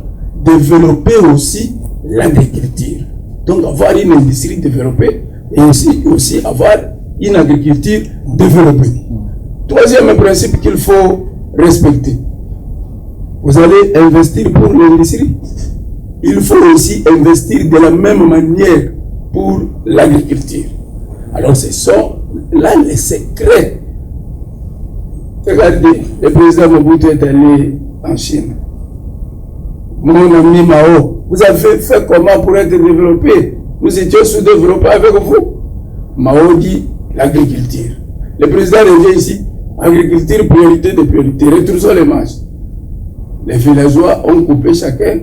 Speaker 5: développer aussi l'agriculture. Donc avoir une industrie développée et aussi avoir une agriculture développée. Troisième principe qu'il faut respecter. Vous allez investir pour l'industrie. Il faut aussi investir de la même manière pour l'agriculture. Alors ce sont là les secrets. Regardez, le président Mobutu est allé en Chine. Mon ami Mao, vous avez fait comment pour être développé? Nous étions sous-développés avec vous. Mao dit l'agriculture. Le président revient ici, agriculture, priorité de priorité. Retroussons les manches. Les villageois ont coupé chacun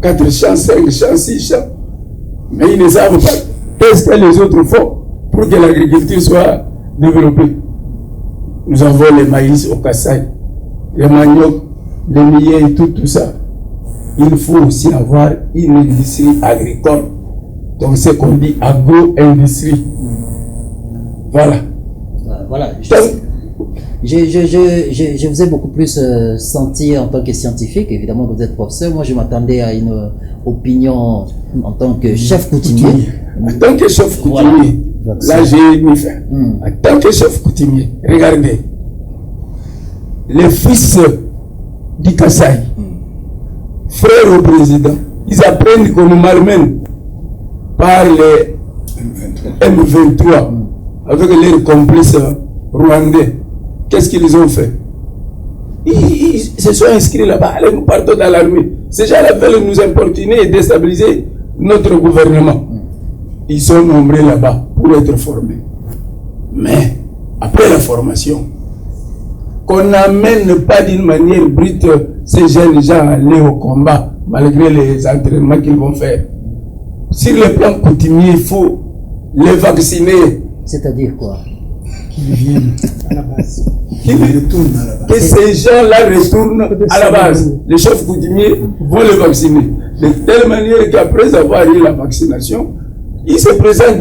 Speaker 5: 4 champs, 5 champs, 6 champs. Mais ils ne savent pas qu'est-ce que les autres font pour que l'agriculture soit développée. Nous avons les maïs au Kasaï, les manioc, les millets et tout ça. Il faut aussi avoir une industrie agricole. Donc c'est qu'on dit agro-industrie. Voilà.
Speaker 3: Voilà. Je vous ai beaucoup plus senti en tant que scientifique. Évidemment, vous êtes professeur. Moi, je m'attendais à une opinion en tant que chef coutumier.
Speaker 5: En tant que chef coutumier, voilà. Là j'ai mis fin. En tant que chef coutumier, regardez. Les fils du Kasaï, frères au président, ils apprennent qu'on nous malmène par les M23 avec leurs complices rwandais. Qu'est-ce qu'ils ont fait? Ils qui se sont inscrits là-bas, allez, nous partons dans l'armée. Ces gens-là veulent nous importuner et déstabiliser notre gouvernement. Ils sont nombreux là-bas pour être formés. Mais, après la formation, qu'on n'amène pas d'une manière brute ces jeunes gens à aller au combat, malgré les entraînements qu'ils vont faire. Sur le plan coutumier, il faut les vacciner.
Speaker 3: C'est-à-dire quoi?
Speaker 8: Qu'ils viennent à la base. Qu'ils retournent à la base.
Speaker 5: Que ces gens-là retournent à la base. Les chefs coutumiers vont les vacciner. De telle manière qu'après avoir eu la vaccination, ils se présentent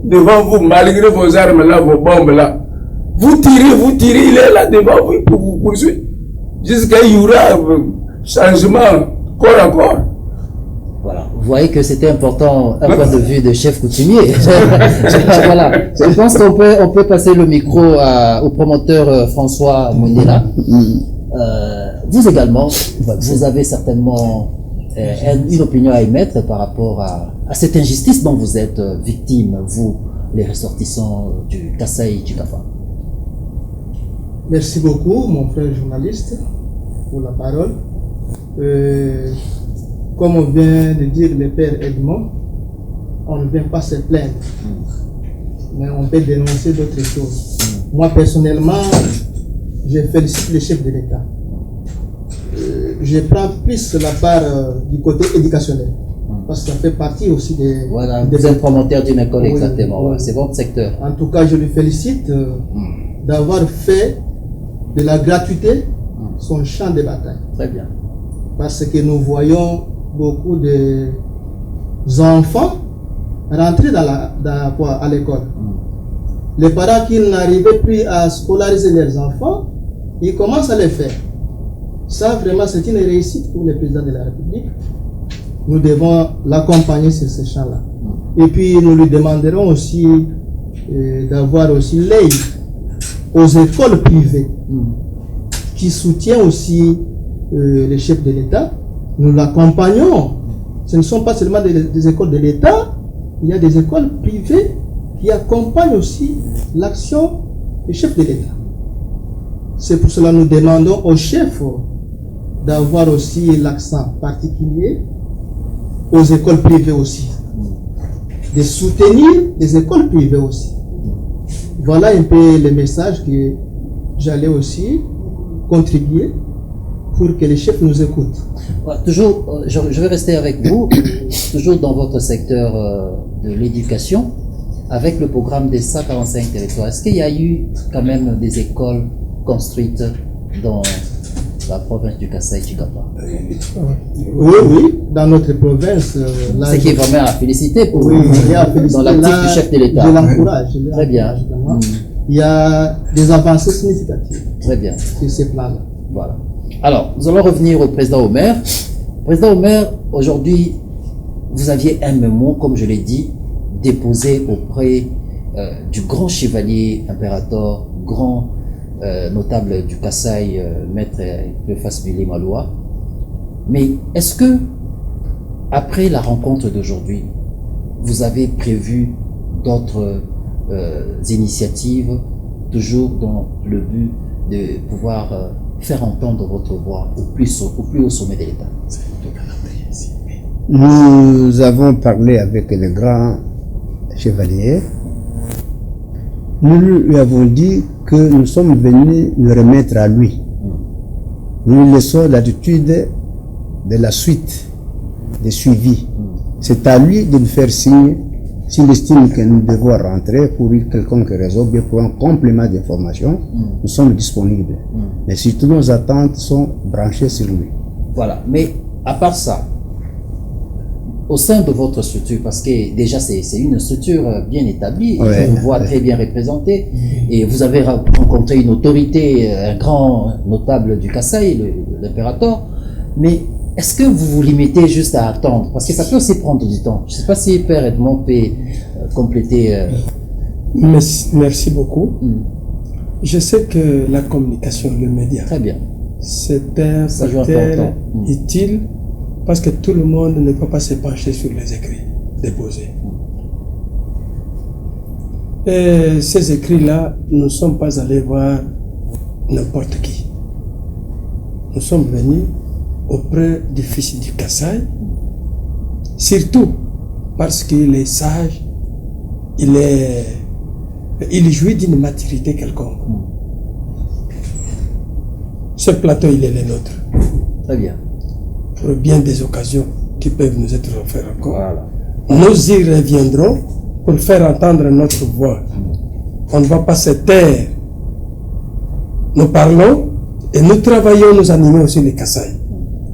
Speaker 5: devant vous, malgré vos armes là, vos bombes là. Vous tirez, il est là devant vous pour vous poursuivre. Jusqu'à il y aura un changement corps à corps.
Speaker 3: Voilà. Vous voyez que c'était important, un point de vue de chef coutumier. Voilà. Je pense qu'on peut passer le micro au promoteur François Monela. Vous également, vous avez certainement une opinion à émettre par rapport à cette injustice dont vous êtes victime, vous, les ressortissants du Kasaï Chikapa.
Speaker 2: Merci beaucoup, mon frère journaliste, pour la parole. Comme on vient de dire le père Edmond, on ne vient pas se plaindre, mais on peut dénoncer d'autres choses. Moi, personnellement, je félicite le chef de l'État. Je prends plus la part du côté éducationnel, parce que ça fait partie aussi des...
Speaker 3: Voilà, vous êtes promoteur d'une école, oui, exactement. Oui. C'est votre secteur.
Speaker 2: En tout cas, je le félicite d'avoir fait de la gratuité son champ de bataille.
Speaker 3: Très bien.
Speaker 2: Parce que nous voyons beaucoup d'enfants rentrer à l'école. Les parents qui n'arrivaient plus à scolariser leurs enfants, ils commencent à le faire. Ça, vraiment, c'est une réussite pour le président de la République. Nous devons l'accompagner sur ce champ-là. Et puis, nous lui demanderons aussi d'avoir aussi l'œil aux écoles privées qui soutiennent aussi les chefs de l'État. Nous l'accompagnons. Ce ne sont pas seulement des écoles de l'État, il y a des écoles privées qui accompagnent aussi l'action des chefs de l'État. C'est pour cela que nous demandons aux chefs d'avoir aussi l'accent particulier aux écoles privées aussi, de soutenir les écoles privées aussi. Voilà un peu le message que j'allais aussi contribuer pour que les chefs nous écoutent.
Speaker 3: Ouais, toujours, je vais rester avec vous, toujours dans votre secteur de l'éducation, avec le programme des 145 territoires. Est-ce qu'il y a eu quand même des écoles construites dans la province du Kasaï Chikapa?
Speaker 2: Oui, dans notre province.
Speaker 3: Ce qui est vraiment à féliciter pour
Speaker 2: oui,
Speaker 3: dans l'actif du chef de l'État.
Speaker 2: Je l'encourage.
Speaker 3: Très bien.
Speaker 2: Il y a des avancées significatives.
Speaker 3: Très bien.
Speaker 2: Sur ces plans-là.
Speaker 3: Voilà. Alors, nous allons revenir au président Omer. Président Omer, aujourd'hui, vous aviez un mémo, comme je l'ai dit, déposé auprès du grand chevalier impérator, grand notable du Kasaï, maître Cléophas Willy Maloua. Mais est-ce que, après la rencontre d'aujourd'hui, vous avez prévu d'autres initiatives, toujours dans le but de pouvoir faire entendre votre voix au plus haut sommet de l'État?
Speaker 4: Nous avons parlé avec le grand chevalier. Nous lui avons dit que nous sommes venus nous remettre à lui. Nous lui laissons l'attitude de la suite, des suivis. C'est à lui de nous faire signe s'il estime que nous devons rentrer pour une quelconque raison, bien pour un complément d'information. Nous sommes disponibles. Mais surtout nos attentes sont branchées sur lui.
Speaker 3: Voilà. Mais à part ça, au sein de votre structure, parce que déjà c'est une structure bien établie,
Speaker 4: ouais,
Speaker 3: je vous vois très bien représentée, et vous avez rencontré une autorité, un grand notable du Kasaï, l'impérator, mais est-ce que vous vous limitez juste à attendre? Parce que ça peut aussi prendre du temps. Je ne sais pas si Père Edmond peut compléter.
Speaker 5: Merci beaucoup. Je sais que la communication, le média,
Speaker 3: très bien,
Speaker 5: c'est un facteur utile, parce que tout le monde ne peut pas se pencher sur les écrits déposés. Et ces écrits-là, nous ne sommes pas allés voir n'importe qui. nous sommes venus auprès du fils du Kasaï, surtout parce qu'il est sage, il jouit d'une maturité quelconque. Ce plateau, il est le nôtre.
Speaker 3: Très bien.
Speaker 5: Pour bien des occasions qui peuvent nous être offertes encore.
Speaker 3: Voilà.
Speaker 5: Nous y reviendrons pour faire entendre notre voix. On ne va pas se taire. Nous parlons et nous travaillons, nous animons aussi les Kasaï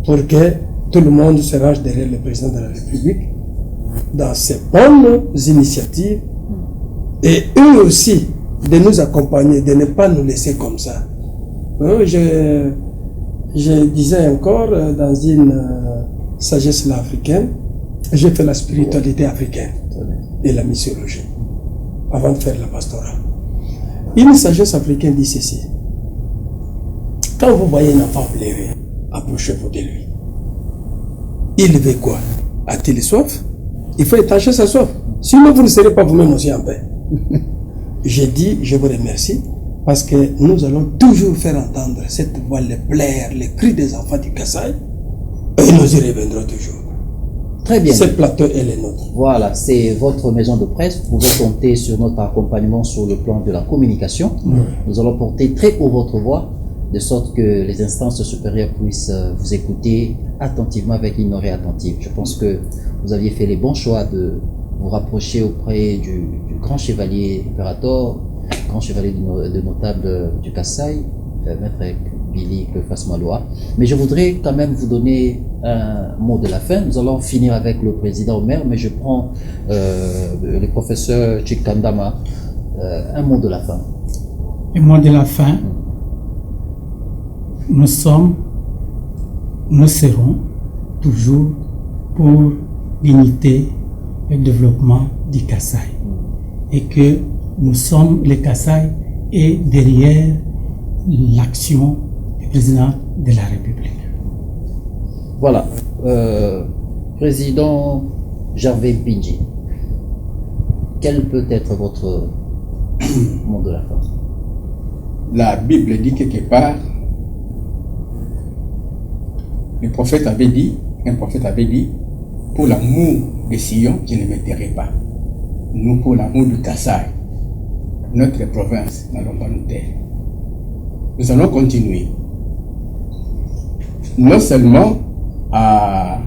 Speaker 5: pour que tout le monde se range derrière le président de la République dans ces bonnes initiatives et eux aussi de nous accompagner, de ne pas nous laisser comme ça. Je disais encore dans une sagesse africaine, j'ai fait la spiritualité africaine et la missiologie avant de faire la pastorale. Une sagesse africaine dit ceci: quand vous voyez un enfant pleurer, approchez-vous de lui. Il veut quoi? A-t-il soif? Il faut étancher sa soif. Sinon, vous ne serez pas vous-même aussi en paix. J'ai dit, je vous remercie, parce que nous allons toujours faire entendre cette voix, les pleurs, les cris des enfants du Kasaï, et nous y reviendrons toujours.
Speaker 3: Très bien.
Speaker 5: Ce plateau est le nôtre.
Speaker 3: Voilà, c'est votre maison de presse. Vous pouvez compter sur notre accompagnement sur le plan de la communication. Nous allons porter très haut votre voix, de sorte que les instances supérieures puissent vous écouter attentivement avec une oreille attentive. Je pense que vous aviez fait les bons choix de vous rapprocher auprès du grand chevalier impérator, grand chevalier de notable du Kasaï, maître Billy Cleophas-Maloa. Mais je voudrais quand même vous donner un mot de la fin. Nous allons finir avec le président Omer, mais je prends le professeur Chikandama. Un mot de la fin.
Speaker 6: Un mot de la fin. Nous serons toujours pour l'unité et le développement du Kasaï. Et que nous sommes les Kasaï et derrière l'action du président de la République.
Speaker 3: Voilà. Président Gervais Mpindji, quel peut être votre mot de la fin?
Speaker 7: La Bible dit quelque part, un prophète avait dit, pour l'amour de Sion, je ne me tairai pas. Nous, pour l'amour du Kasaï, notre province, n'allons pas nous taire. Nous allons continuer. Non seulement à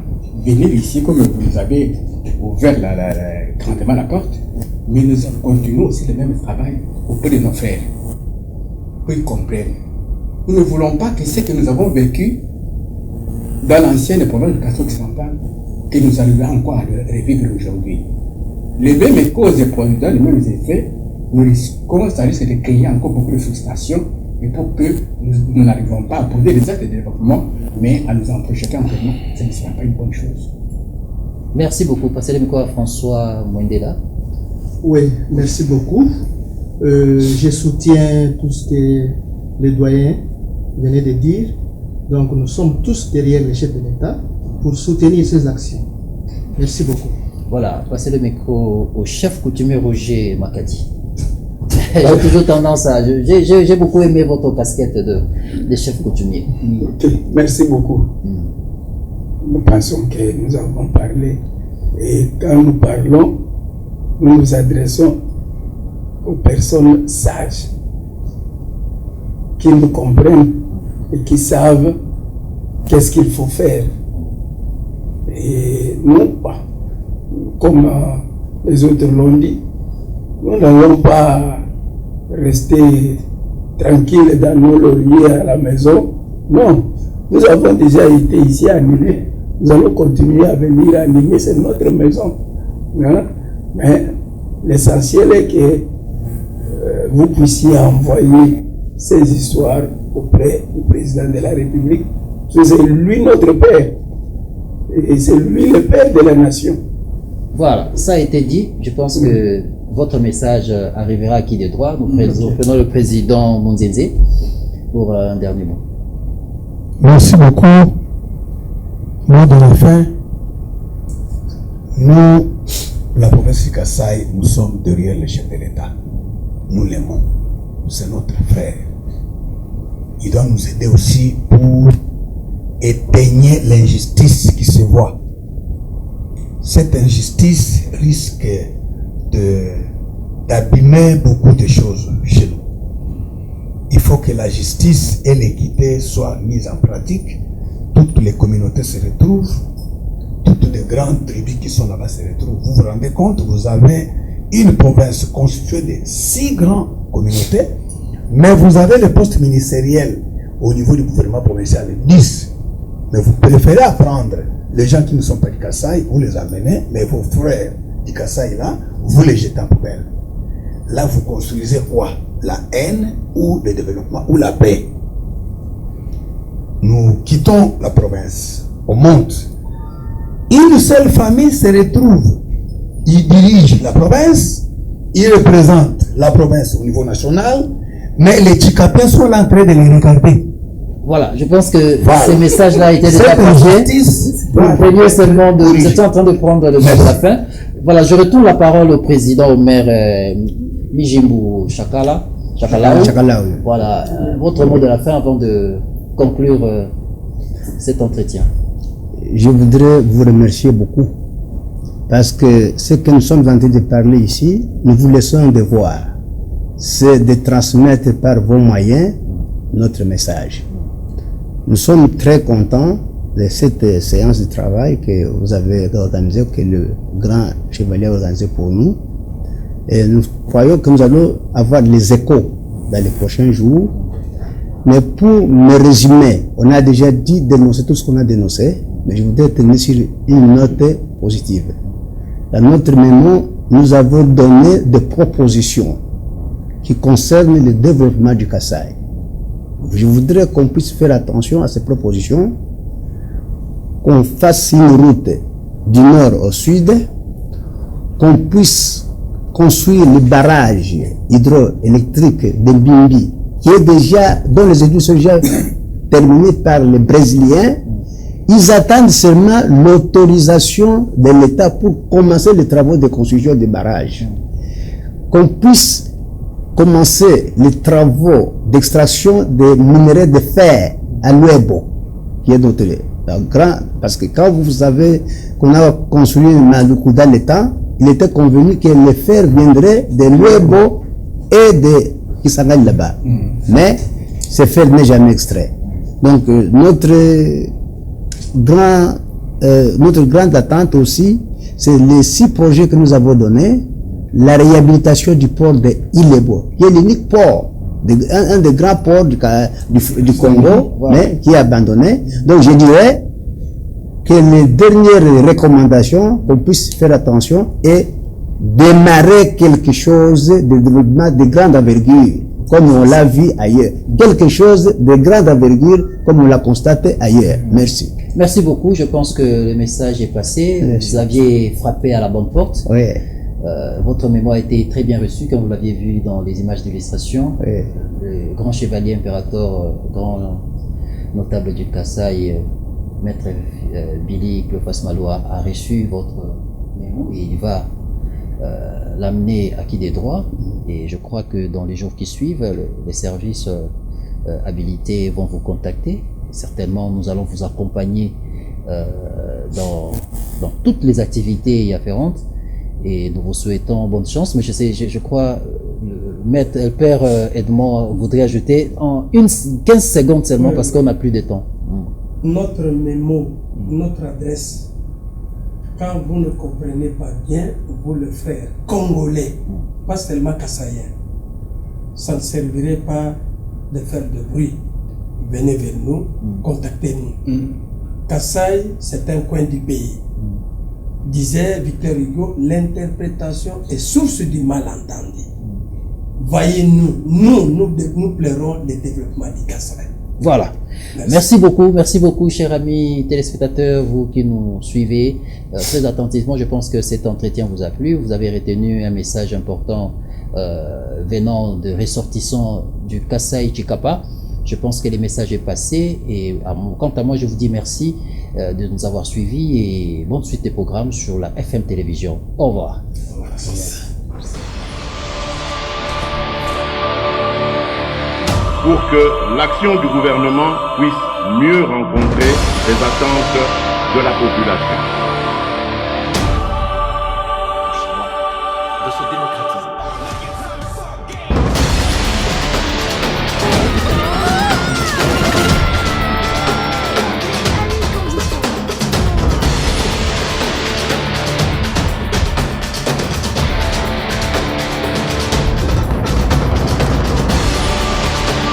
Speaker 7: venir ici, comme vous nous avez ouvert grandement la porte, mais nous continuons aussi le même travail auprès de nos frères, pour qu'ils comprennent. Nous ne voulons pas que ce que nous avons vécu dans l'ancienne province de Kasaï occidental, que nous arrivions encore à revivre aujourd'hui. Les mêmes causes produisant les mêmes effets, nous risquons, ça risque de créer encore beaucoup de frustration, et pour que nous n'arrivons pas à poser des actes de développement, mais à nous en projeter en pleinement, ce ne sera pas une bonne chose.
Speaker 3: Merci beaucoup. Passez le micro à François Mwendela.
Speaker 2: Oui, merci beaucoup. Je soutiens tout ce que les doyens venaient de dire. Donc nous sommes tous derrière le chef de l'État pour soutenir ces actions. Merci beaucoup.
Speaker 3: Voilà, passez le micro au chef coutumier Roger Makadi. J'ai toujours tendance à... J'ai beaucoup aimé votre casquette de chef coutumier.
Speaker 8: Ok, merci beaucoup. Nous pensons que nous avons parlé. Et quand nous parlons, nous nous adressons aux personnes sages qui nous comprennent et qui savent qu'est-ce qu'il faut faire. Et nous, comme les autres l'ont dit, nous n'allons pas rester tranquilles dans nos lauriers à la maison. Non, nous avons déjà été ici animés. Nous allons continuer à venir animer, c'est notre maison. Hein? Mais l'essentiel est que vous puissiez envoyer ces histoires auprès du président de la République. C'est lui notre père. Et c'est lui le père de la nation.
Speaker 3: Voilà, ça a été dit. Je pense que votre message arrivera à qui de droit. Nous prenons le président Monzenze pour un dernier mot.
Speaker 8: Merci beaucoup. Mot de la fin. Nous, la province du Kasaï, nous sommes derrière le chef de l'État. Nous l'aimons. C'est notre frère. Il doit nous aider aussi pour éteignez l'injustice qui se voit. Cette injustice risque d'abîmer beaucoup de choses chez nous. Il faut que la justice et l'équité soient mises en pratique. Toutes les communautés se retrouvent, toutes les grandes tribus qui sont là-bas se retrouvent. Vous vous rendez compte, vous avez une province constituée de 6 grandes communautés, mais vous avez le poste ministériel au niveau du gouvernement provincial, 10. Mais vous préférez apprendre les gens qui ne sont pas du Kasaï, vous les amenez, mais vos frères du Kasaï là, vous les jetez en poubelle. Là, vous construisez quoi? La haine ou le développement ou la paix? Nous quittons la province, on monte. Une seule famille se retrouve. Il dirige la province, il représente la province au niveau national, mais les Tchikapés sont là en train de les regarder.
Speaker 3: Voilà, je pense que ces messages-là étaient déjà passés. Vous seulement vous étiez en train de prendre le mot de la fin. Voilà, je retourne la parole au président, au maire Mijimbu Chakalao. Voilà, votre mot de la fin avant de conclure cet entretien.
Speaker 4: Je voudrais vous remercier beaucoup parce que ce que nous sommes en train de parler ici, nous vous laissons un devoir, c'est de transmettre par vos moyens notre message. Nous sommes très contents de cette séance de travail que vous avez organisée, que le grand chevalier a organisé pour nous. Et nous croyons que nous allons avoir les échos dans les prochains jours. Mais pour me résumer, on a déjà dit, dénoncer tout ce qu'on a dénoncé, mais je voudrais tenir sur une note positive. Dans notre mémo, nous avons donné des propositions qui concernent le développement du Kasaï. Je voudrais qu'on puisse faire attention à ces propositions, qu'on fasse une route du nord au sud, qu'on puisse construire le barrage hydroélectrique de Bimbi, qui est déjà, dont les études sont déjà terminées par les Brésiliens. Ils attendent seulement l'autorisation de l'État pour commencer les travaux de construction des barrages. Qu'on puisse commencer les travaux d'extraction des minerais de fer à Luebo, qui est notre grand, parce que quand vous savez qu'on a construit Maluku dans l'État, il était convenu que le fer viendrait de Luebo et de Kisangani là-bas. Mais ce fer n'est jamais extrait. Donc notre grande attente aussi, c'est les 6 projets que nous avons donnés. La réhabilitation du port de Ilebo, qui est l'unique port, un des grands ports du Congo, mais qui est abandonné. Donc je dirais que les dernières recommandations, qu'on puisse faire attention et démarrer quelque chose de développement de grande envergure, comme on l'a vu ailleurs. Quelque chose de grande envergure, comme on l'a constaté ailleurs. Merci.
Speaker 3: Merci beaucoup. Je pense que le message est passé.
Speaker 4: Merci.
Speaker 3: Vous aviez frappé à la bonne porte.
Speaker 4: Oui.
Speaker 3: Votre mémoire a été très bien reçue, comme vous l'aviez vu dans les images d'illustration.
Speaker 4: Oui.
Speaker 3: Le grand chevalier impérateur, grand notable du Kasaï, maître Billy Cleophas Maloa, a reçu votre mémoire et il va l'amener acquis des droits. Et je crois que dans les jours qui suivent, les services habilités vont vous contacter. Certainement, nous allons vous accompagner dans toutes les activités afférentes. Et nous vous souhaitons bonne chance. Mais je crois, le père Edmond voudrait ajouter en 15 secondes seulement, parce qu'on n'a plus de temps.
Speaker 5: Notre mémo, notre adresse, quand vous ne comprenez pas bien, vous le frères congolais, pas seulement kassaïens, ça ne servirait pas de faire de bruit. Venez vers nous, contactez-nous. Kasaï, c'est un coin du pays. Disait Victor Hugo, l'interprétation est source du malentendu. Voyez-nous, nous plairons le développement du Kasaï.
Speaker 3: Voilà. Merci beaucoup, chers amis téléspectateurs, vous qui nous suivez très attentivement. Je pense que cet entretien vous a plu. Vous avez retenu un message important venant de ressortissants du Kasaï Chikapa. Je pense que le message est passé et quant à moi, je vous dis merci de nous avoir suivis et bonne suite des programmes sur la FM Télévision. Au revoir.
Speaker 1: Pour que l'action du gouvernement puisse mieux rencontrer les attentes de la population.
Speaker 9: De ce démocratique